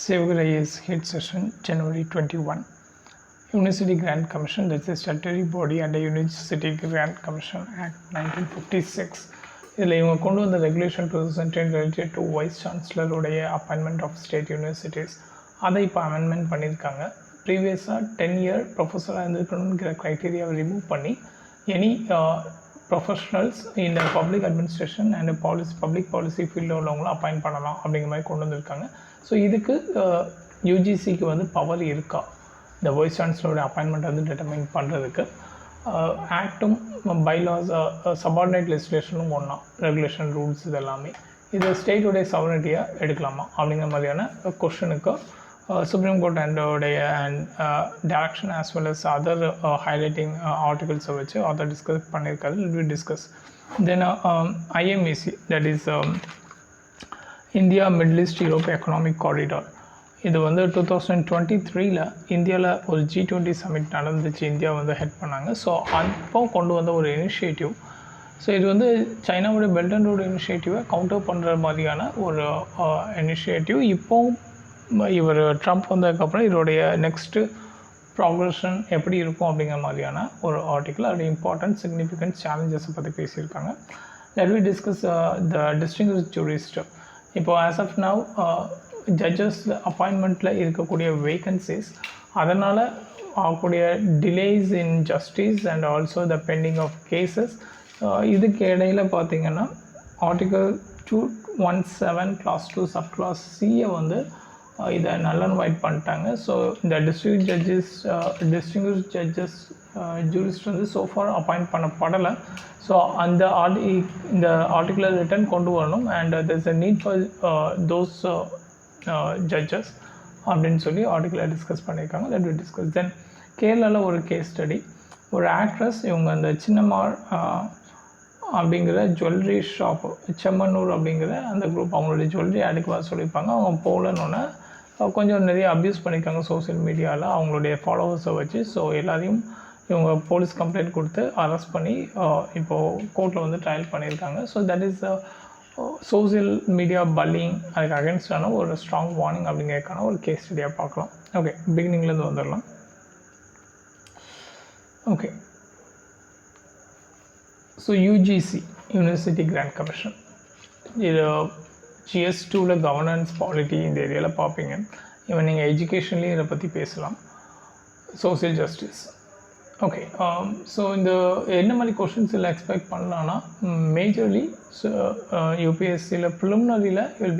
Sevgura is hit session January 21. University Grant Commission, that's a statutory body under University Grant Commission Act 1956. இதில் இவங்க கொண்டு வந்த regulation 2010 related to vice சான்சலருடைய appointment of state universities அதை இப்போ amendment பண்ணியிருக்காங்க. ப்ரீவியஸாக 10 இயர் ப்ரொஃபஸராக இருந்திருக்கணுங்கிற க்ரைட்டீரியாவை ரிமூவ் பண்ணி எனி ப்ரொஃபஷனல்ஸ் இந்த public administration and public policy ஃபீல்டில் உள்ளவங்களும் அப்பாயிண்ட் பண்ணலாம் அப்படிங்கிற மாதிரி கொண்டு வந்திருக்காங்க. ஸோ இதுக்கு யூஜிசிக்கு வந்து பவர் இருக்கா இந்த வைஸ் சான்சலரோட அப்பாயின்மெண்ட் வந்து டிட்டர்மைன் பண்ணுறதுக்கு? ஆக்டும் பைலாஸ் சபார்டினேட் லெஜிஸ்லேஷனும் ஒன்றா ரெகுலேஷன் ரூல்ஸ் இதெல்லாமே இது ஸ்டேட்டுடைய சவரனிட்டியாக எடுக்கலாமா அப்படிங்கிற மாதிரியான கொஷனுக்கு supreme court and direction as well as other highlighting ஆர்டிகல்ஸை வச்சு அதை டிஸ்கஸ் பண்ணியிருக்காரு. Will discuss then IMEC that is India Middle East Europe economic corridor. இது வந்து 2023 இந்தியாவில் ஒரு G20 சமிட் நடந்துச்சு, இந்தியா வந்து ஹெட் பண்ணாங்க. ஸோ அப்போ கொண்டு வந்த ஒரு இனிஷியேட்டிவ். ஸோ இது வந்து சைனாவோட பெல்ட் அண்ட் ரோடு இனிஷியேட்டிவை கவுண்டர் பண்ணுற மாதிரியான ஒரு இனிஷியேட்டிவ். இப்போது இவர் ட்ரம்ப் வந்ததுக்கப்புறம் இதோடைய நெக்ஸ்ட்டு ப்ராக்ரஷன் எப்படி இருக்கும் அப்படிங்கிற மாதிரியான ஒரு ஆர்டிக்கிள், அதோட இம்பார்ட்டன்ட் சிக்னிஃபிகண்ட் சேலஞ்சஸை பற்றி பேசியிருக்காங்க. Let we discuss the distinguished jurist. இப்போ ஆஸ் ஆஃப் நவ் ஜட்ஜஸ் அப்பாயின்மெண்ட்டில் இருக்கக்கூடிய வேகன்சிஸ், அதனால் ஆகக்கூடிய delays in justice and also the pending of cases, இதுக்கு இடையில் பார்த்திங்கன்னா ஆர்டிகல் 217 கிளாஸ் 2 சப் கிளாஸ் சியை வந்து இதை நல் அண்ட் வைட் பண்ணிட்டாங்க. ஸோ இந்த டிஸ்டிங்விஷ்ட் ஜட்ஜஸ் ஜூரிஸ்ட் வந்து சோஃபார் அப்பாயிண்ட் பண்ணப்படலை. ஸோ அந்த இந்த ஆர்டிகுலர் ரிட்டர்ன் கொண்டு வரணும் and there's a need for those judges அப்படின்னு சொல்லி ஆர்டிக்கிளில் டிஸ்கஸ் பண்ணியிருக்காங்க. Let we discuss. தென் கேரளாவில் ஒரு கேஸ் ஸ்டடி. ஒரு ஆக்ட்ரஸ், இவங்க அந்த சின்னம்மாள் அப்படிங்கிற ஜுவல்லரி ஷாப்பு செம்மனூர் அப்படிங்கிற அந்த குரூப் அவங்களுடைய ஜுவல்லரி அடுக்கு வர சொல்லியிருப்பாங்க. அவங்க போகலன்னொன்னே கொஞ்சம் நிறைய அப்யூஸ் பண்ணியிருக்காங்க சோசியல் மீடியாவில் அவங்களுடைய ஃபாலோவர்ஸை வச்சு. ஸோ எல்லாரையும் இவங்க போலீஸ் கம்ப்ளைண்ட் கொடுத்து அரெஸ்ட் பண்ணி இப்போது கோர்ட்டில் வந்து ட்ரையல் பண்ணியிருக்காங்க. So that is social media bullying, அதுக்கு அகேன்ஸ்டான ஒரு ஸ்ட்ராங் வார்னிங் அப்படிங்கிறதுக்கான ஒரு கேஸ் ஸ்டடியாக பார்க்கலாம். ஓகே, பிகினிங்லேருந்து வந்துடலாம். Okay, so UGC university grant commission, இது GS2ல் கவர்னன்ஸ் பாலிட்டி இந்த ஏரியாவில் பார்ப்பீங்க. இவன் நீங்கள் எஜுகேஷன்லேயும் இதை பற்றி பேசலாம். Social justice. ஓகே, ஸோ இந்த என்ன மாதிரி கொஷின்ஸ் எல்லாம் எக்ஸ்பெக்ட் பண்ணலான்னா மேஜர்லி யூபிஎஸ்சியில் ப்ரிலிமினரியில் வில் பி